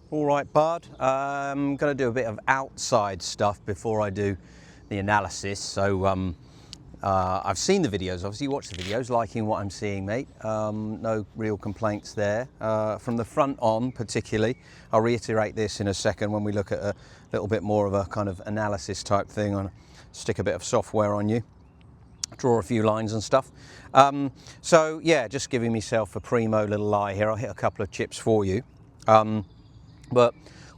All right, bud. I'm going to do a bit of outside stuff before I do the analysis. So I've seen the videos, obviously you watch the videos, liking what I'm seeing, mate. No real complaints there. From the front on particularly, I'll reiterate this in a second when we look at a little bit more of a kind of analysis type thing. I'll stick a bit of software on you, draw a few lines and stuff. So yeah, just giving myself a primo little lie here. I'll hit a couple of chips for you. But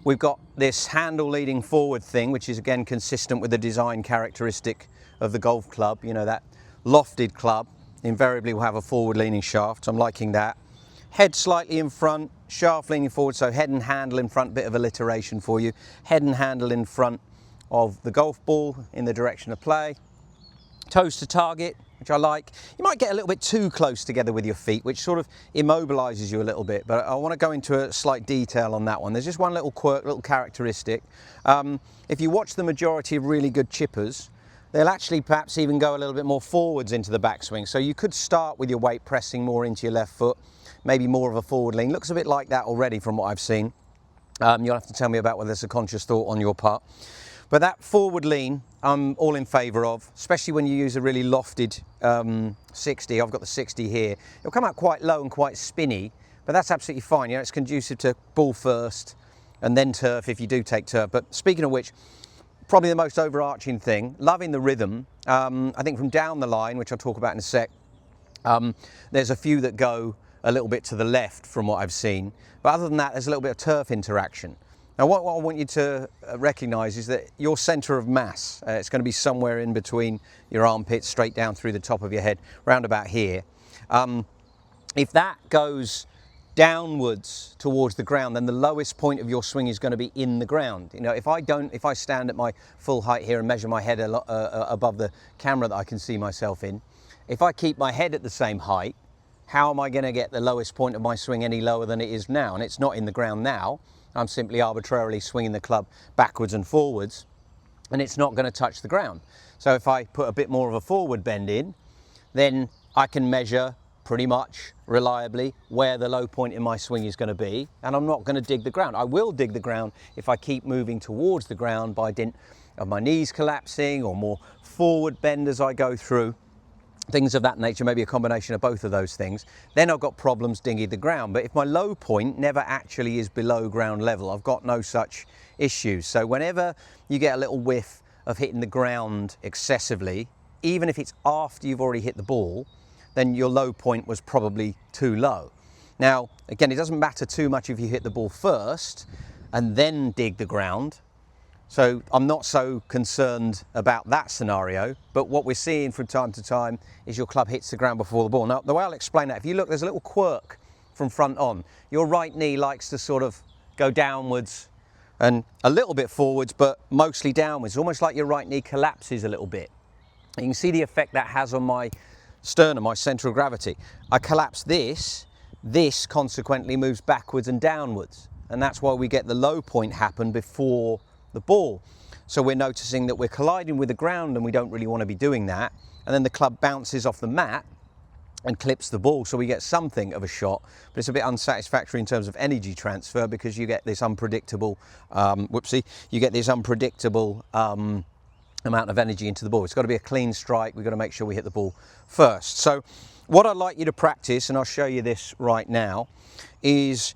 we've got this handle leading forward thing, which is again consistent with the design characteristic of the golf club. You know, that lofted club invariably will have a forward leaning shaft. So I'm liking that. Head slightly in front, shaft leaning forward, so head and handle in front, bit of alliteration for you. Head and handle in front of the golf ball in the direction of play. Toes to target, which I like. You might get a little bit too close together with your feet, which sort of immobilizes you a little bit, but I want to go into a slight detail on that one. There's just one little quirk, little characteristic. If you watch the majority of really good chippers, they'll actually perhaps even go a little bit more forwards into the backswing. So you could start with your weight pressing more into your left foot, maybe more of a forward lean. Looks a bit like that already from what I've seen. You'll have to tell me about whether it's a conscious thought on your part. But that forward lean, I'm all in favour of, especially when you use a really lofted 60. I've got the 60 here. It'll come out quite low and quite spinny, but that's absolutely fine. You know, it's conducive to ball first and then turf if you do take turf. But speaking of which, probably the most overarching thing, loving the rhythm. I think from down the line, which I'll talk about in a sec, there's a few that go a little bit to the left from what I've seen. But other than that, there's a little bit of turf interaction. Now what I want you to recognise is that your centre of mass, it's going to be somewhere in between your armpits, straight down through the top of your head, round about here. If that goes downwards towards the ground, then the lowest point of your swing is going to be in the ground. You know, if I stand at my full height here and measure my head above the camera that I can see myself in, if I keep my head at the same height, how am I going to get the lowest point of my swing any lower than it is now? And it's not in the ground now. I'm simply arbitrarily swinging the club backwards and forwards, and it's not going to touch the ground. So if I put a bit more of a forward bend in, then I can measure pretty much reliably where the low point in my swing is going to be, and I'm not going to dig the ground. I will dig the ground if I keep moving towards the ground by dint of my knees collapsing or more forward bend as I go through. Things of that nature, maybe a combination of both of those things, then I've got problems digging the ground. But if my low point never actually is below ground level, I've got no such issues. So whenever you get a little whiff of hitting the ground excessively, even if it's after you've already hit the ball, then your low point was probably too low. Now, again, it doesn't matter too much if you hit the ball first and then dig the ground. So I'm not so concerned about that scenario, but what we're seeing from time to time is your club hits the ground before the ball. Now, the way I'll explain that, if you look, there's a little quirk from front on. Your right knee likes to sort of go downwards and a little bit forwards, but mostly downwards, almost like your right knee collapses a little bit. You can see the effect that has on my sternum, my central gravity. I collapse this consequently moves backwards and downwards, and that's why we get the low point happen before the ball. So we're noticing that we're colliding with the ground and we don't really want to be doing that, and then the club bounces off the mat and clips the ball, so we get something of a shot, but it's a bit unsatisfactory in terms of energy transfer because you get this unpredictable you get this unpredictable amount of energy into the ball. It's got to be a clean strike. We've got to make sure we hit the ball first. So what I'd like you to practice, and I'll show you this right now, is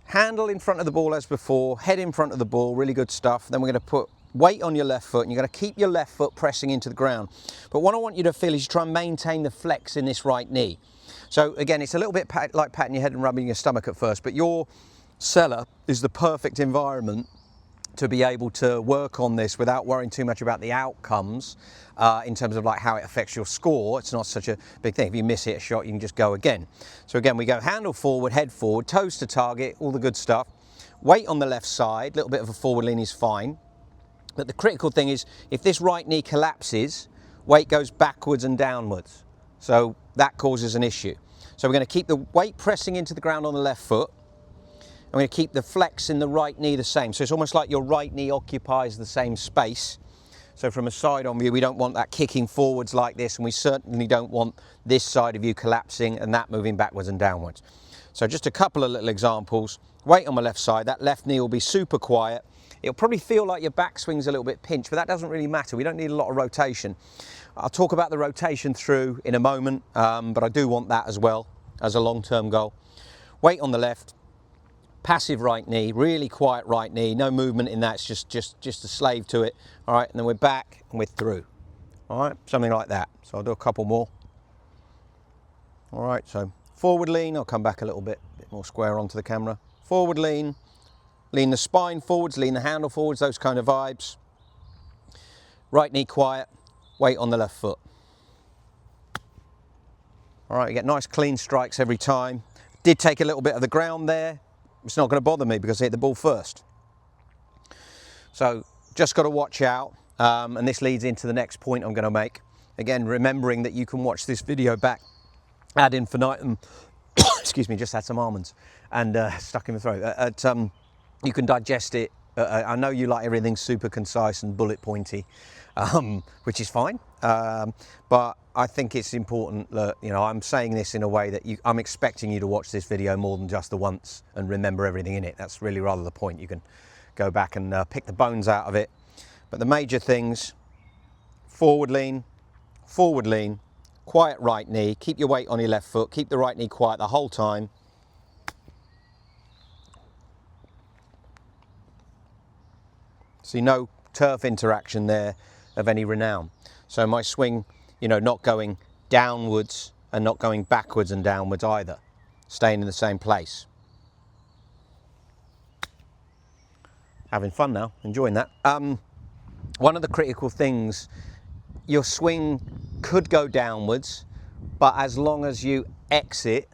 handle in front of the ball as before, head in front of the ball, really good stuff. Then we're going to put weight on your left foot, and you're going to keep your left foot pressing into the ground. But what I want you to feel is you try and maintain the flex in this right knee. So again, it's a little bit like patting your head and rubbing your stomach at first, but your cellar is the perfect environment to be able to work on this without worrying too much about the outcomes in terms of like how it affects your score. It's not such a big thing. If you miss hit a shot, you can just go again. So again, we go handle forward, head forward, toes to target, all the good stuff. Weight on the left side, a little bit of a forward lean is fine. But the critical thing is if this right knee collapses, weight goes backwards and downwards. So that causes an issue. So we're going to keep the weight pressing into the ground on the left foot. I'm going to keep the flex in the right knee the same. So it's almost like your right knee occupies the same space. So from a side on view, we don't want that kicking forwards like this, and we certainly don't want this side of you collapsing and that moving backwards and downwards. So just a couple of little examples. Weight on my left side, that left knee will be super quiet. It'll probably feel like your backswing's a little bit pinched, but that doesn't really matter. We don't need a lot of rotation. I'll talk about the rotation through in a moment, but I do want that as well as a long-term goal. Weight on the left, passive right knee, really quiet right knee, no movement in that, it's just a slave to it. All right, and then we're back and we're through. All right, something like that. So I'll do a couple more. All right, so forward lean, I'll come back a bit more square onto the camera. Forward lean, lean the spine forwards, lean the handle forwards, those kind of vibes. Right knee quiet, weight on the left foot. All right, you get nice clean strikes every time. Did take a little bit of the ground there. It's not going to bother me because I hit the ball first. So just got to watch out, and this leads into the next point I'm going to make. Again, remembering that you can watch this video back ad infinitum. Excuse me, just had some almonds and stuck in the throat. You can digest it. I know you like everything super concise and bullet pointy, which is fine. But I think it's important that, you know, I'm saying this in a way that I'm expecting you to watch this video more than just the once and remember everything in it. That's really rather the point. You can go back and pick the bones out of it. But the major things: forward lean, quiet right knee, keep your weight on your left foot, keep the right knee quiet the whole time. See, no turf interaction there of any renown. So my swing, you know, not going downwards and not going backwards and downwards either, staying in the same place. Having fun now, enjoying that. One of the critical things, your swing could go downwards, but as long as you exit,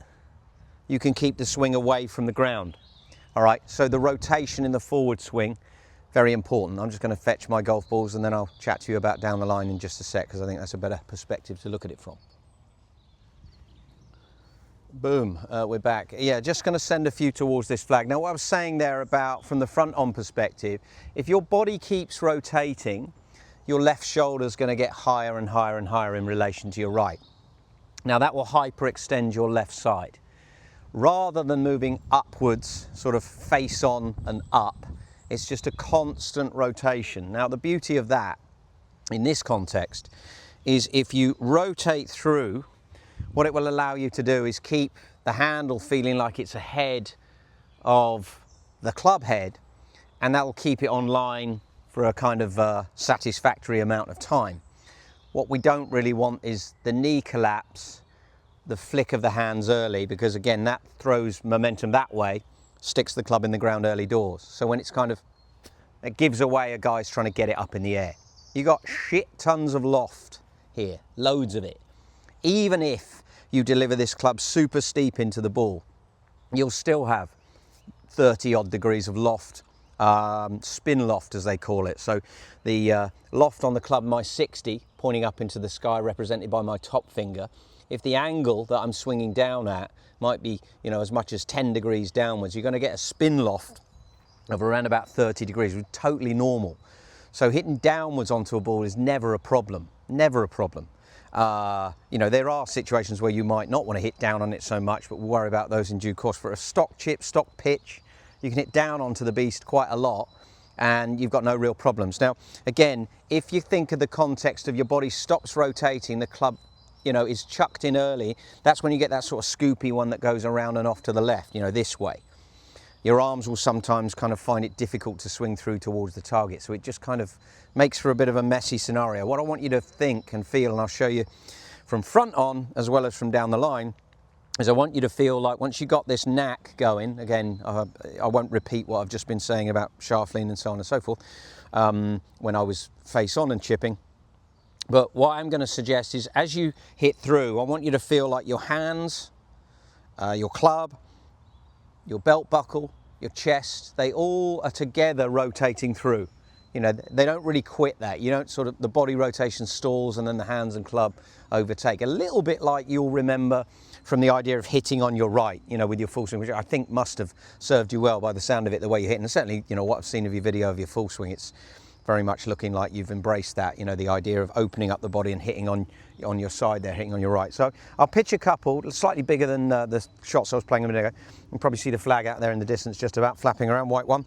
you can keep the swing away from the ground. All right, so the rotation in the forward swing, very important. I'm just going to fetch my golf balls and then I'll chat to you about down the line in just a sec, because I think that's a better perspective to look at it from. Boom, we're back. Yeah, just going to send a few towards this flag. Now, what I was saying there about from the front on perspective, if your body keeps rotating, your left shoulder is going to get higher and higher and higher in relation to your right. Now, that will hyperextend your left side. Rather than moving upwards, sort of face on and up, it's just a constant rotation. Now, the beauty of that in this context is if you rotate through, what it will allow you to do is keep the handle feeling like it's ahead of the club head, and that will keep it on line for a kind of satisfactory amount of time. What we don't really want is the knee collapse, the flick of the hands early, because again, that throws momentum that way, sticks the club in the ground early doors. So when it's kind of, it gives away a guy's trying to get it up in the air. You got shit tons of loft here, loads of it. Even if you deliver this club super steep into the ball, you'll still have 30 odd degrees of loft, spin loft as they call it. So the loft on the club, my 60, pointing up into the sky, represented by my top finger. If the angle that I'm swinging down at might be, you know, as much as 10 degrees downwards, you're going to get a spin loft of around about 30 degrees, which is totally normal. So hitting downwards onto a ball is never a problem, never a problem. You know, there are situations where you might not want to hit down on it so much, but we'll worry about those in due course. For a stock chip, stock pitch, you can hit down onto the beast quite a lot and you've got no real problems. Now, again, if you think of the context of your body stops rotating, the club, you know, is chucked in early, that's when you get that sort of scoopy one that goes around and off to the left, you know, this way. Your arms will sometimes kind of find it difficult to swing through towards the target, so it just kind of makes for a bit of a messy scenario. What I want you to think and feel, and I'll show you from front on as well as from down the line, is I want you to feel like once you got this knack going, again, I won't repeat what I've just been saying about shaft lean and so on and so forth, when I was face on and chipping. But what I'm going to suggest is as you hit through, I want you to feel like your hands, your club, your belt buckle, your chest, they all are together rotating through. You know, they don't really quit that. You don't sort of, the body rotation stalls and then the hands and club overtake. A little bit like you'll remember from the idea of hitting on your right, you know, with your full swing, which I think must have served you well by the sound of it, the way you hit. And certainly, you know, what I've seen of your video of your full swing, it's very much looking like you've embraced that, you know, the idea of opening up the body and hitting on your side there, hitting on your right. So I'll pitch a couple slightly bigger than the shots I was playing a minute ago. You can probably see the flag out there in the distance just about flapping around, white one.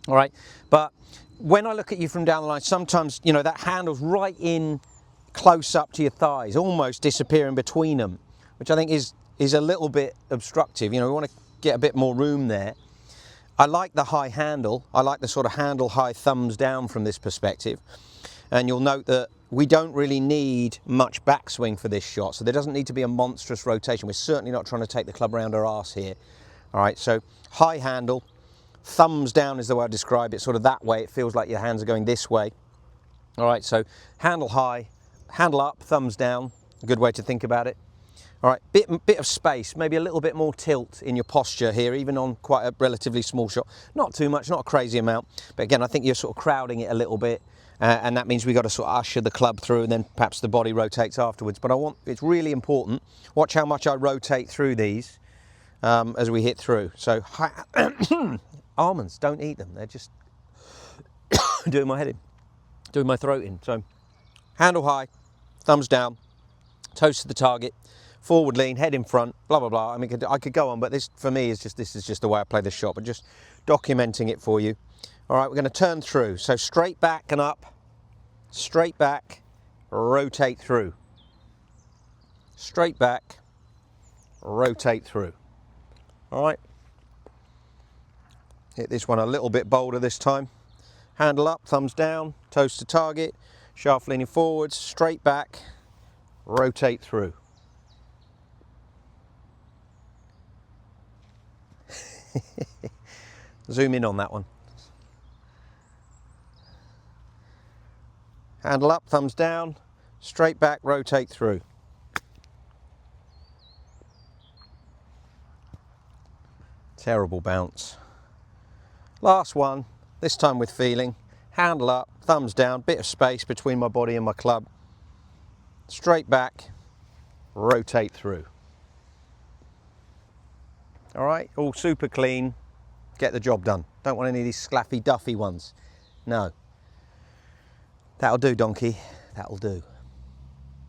All right, but when I look at you from down the line, sometimes, you know, that handle's right in close up to your thighs, almost disappearing between them, which I think is a little bit obstructive. You know, we want to get a bit more room there. I like the high handle. I like the sort of handle high thumbs down from this perspective. And you'll note that we don't really need much backswing for this shot, so there doesn't need to be a monstrous rotation. We're certainly not trying to take the club around our arse here. All right, so high handle, thumbs down is the way I describe it, sort of that way. It feels like your hands are going this way. All right, so handle high, handle up, thumbs down, a good way to think about it. All right, bit of space, maybe a little bit more tilt in your posture here, even on quite a relatively small shot. Not too much, not a crazy amount, but again, I think you're sort of crowding it a little bit, and that means we've got to sort of usher the club through, and then perhaps the body rotates afterwards. But it's really important. Watch how much I rotate through these as we hit through. So almonds, don't eat them. They're just doing my head in, doing my throat in. So handle high, thumbs down, toes to the target, forward lean, head in front, blah, blah, blah. I mean, I could go on, but this, for me, this is just the way I play this shot, but just documenting it for you. All right, we're going to turn through. So straight back and up, straight back, rotate through. Straight back, rotate through. All right. Hit this one a little bit bolder this time. Handle up, thumbs down, toes to target, shaft leaning forwards, straight back, rotate through. Zoom in on that one. Handle up, thumbs down, straight back, rotate through. Terrible bounce. Last one, this time with feeling. Handle up, thumbs down, bit of space between my body and my club. Straight back, rotate through. All right, all super clean, get the job done. Don't want any of these slaffy duffy ones. No. That'll do, donkey, that'll do.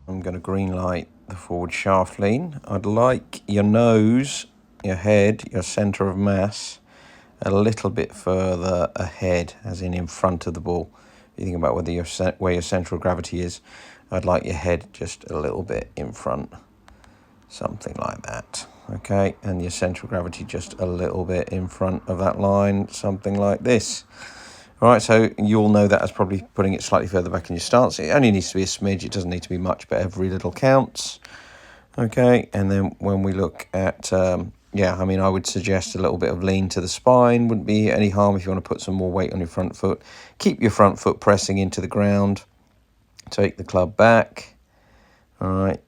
I'm gonna green light the forward shaft lean. I'd like your nose, your head, your center of mass a little bit further ahead, as in front of the ball. If you think about where your centre of gravity is, I'd like your head just a little bit in front, something like that. Okay, and your centre of gravity just a little bit in front of that line, something like this. All right, so you'll know that as probably putting it slightly further back in your stance. It only needs to be a smidge, it doesn't need to be much, but every little counts. Okay, and then when we look at, yeah, I mean, I would suggest a little bit of lean to the spine. Wouldn't be any harm if you want to put some more weight on your front foot. Keep your front foot pressing into the ground. Take the club back. All right,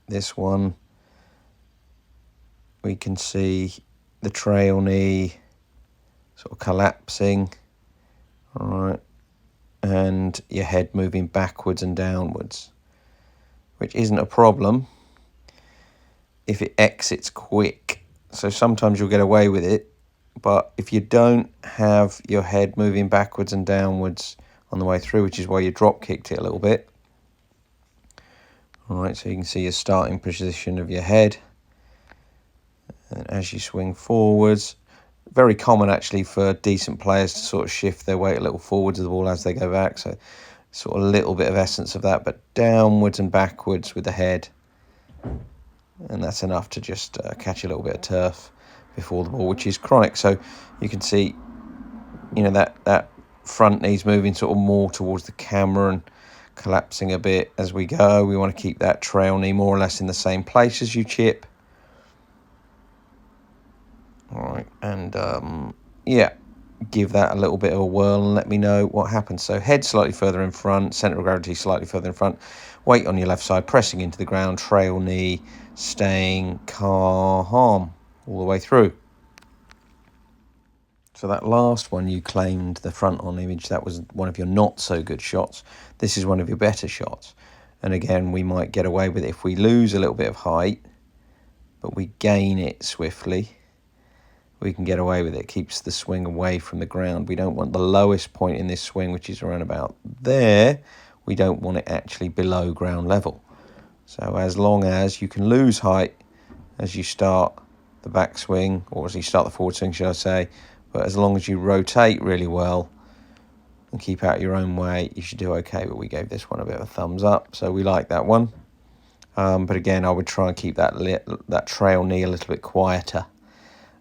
this one, we can see the trail knee sort of collapsing. All right, and your head moving backwards and downwards, which isn't a problem if it exits quick. So sometimes you'll get away with it, but if you don't have your head moving backwards and downwards on the way through, which is why you drop kicked it a little bit. All right, so you can see your starting position of your head. And as you swing forwards, very common actually for decent players to sort of shift their weight a little forwards of the ball as they go back. So sort of a little bit of essence of that, but downwards and backwards with the head. And that's enough to just catch a little bit of turf before the ball, which is chronic. So you can see, you know, that front knee's moving sort of more towards the camera and collapsing a bit as we go. We want to keep that trail knee more or less in the same place as you chip. All right, and yeah, give that a little bit of a whirl and let me know what happens. So head slightly further in front, centre of gravity slightly further in front, weight on your left side, pressing into the ground, trail knee, staying calm all the way through. So that last one you claimed the front on image, that was one of your not so good shots. This is one of your better shots. And again, we might get away with it if we lose a little bit of height, but we gain it swiftly. we can get away with it. It keeps the swing away from the ground. We don't want the lowest point in this swing, which is around about there. We don't want it actually below ground level. So as long as you can lose height as you start the backswing, or as you start the forward swing, should I say, but as long as you rotate really well and keep out your own way, you should do okay. But we gave this one a bit of a thumbs up, so we like that one. But again, I would try and keep that trail knee a little bit quieter.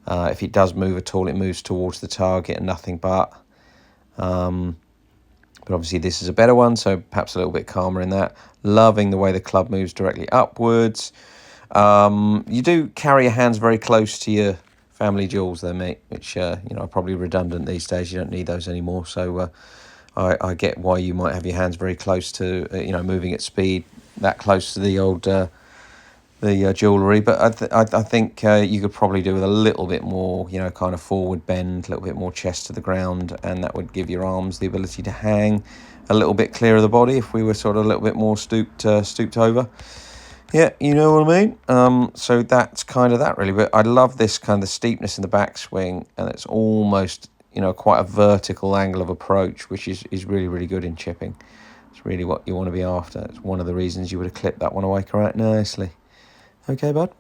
If it does move at all, it moves towards the target and nothing but. But obviously this is a better one, so perhaps a little bit calmer in that. Loving the way the club moves directly upwards. You do carry your hands very close to your family jewels there, mate, which are probably redundant these days. You don't need those anymore. So I get why you might have your hands very close to, moving at speed, that close to the old jewellery. But I think you could probably do with a little bit more, kind of forward bend, a little bit more chest to the ground, and that would give your arms the ability to hang a little bit clear of the body if we were sort of a little bit more stooped over. Yeah, you know what I mean? So that's kind of that, really. But I love this kind of steepness in the backswing, and it's almost, quite a vertical angle of approach, which is really, really good in chipping. It's really what you want to be after. It's one of the reasons you would have clipped that one away quite nicely. Okay, bud?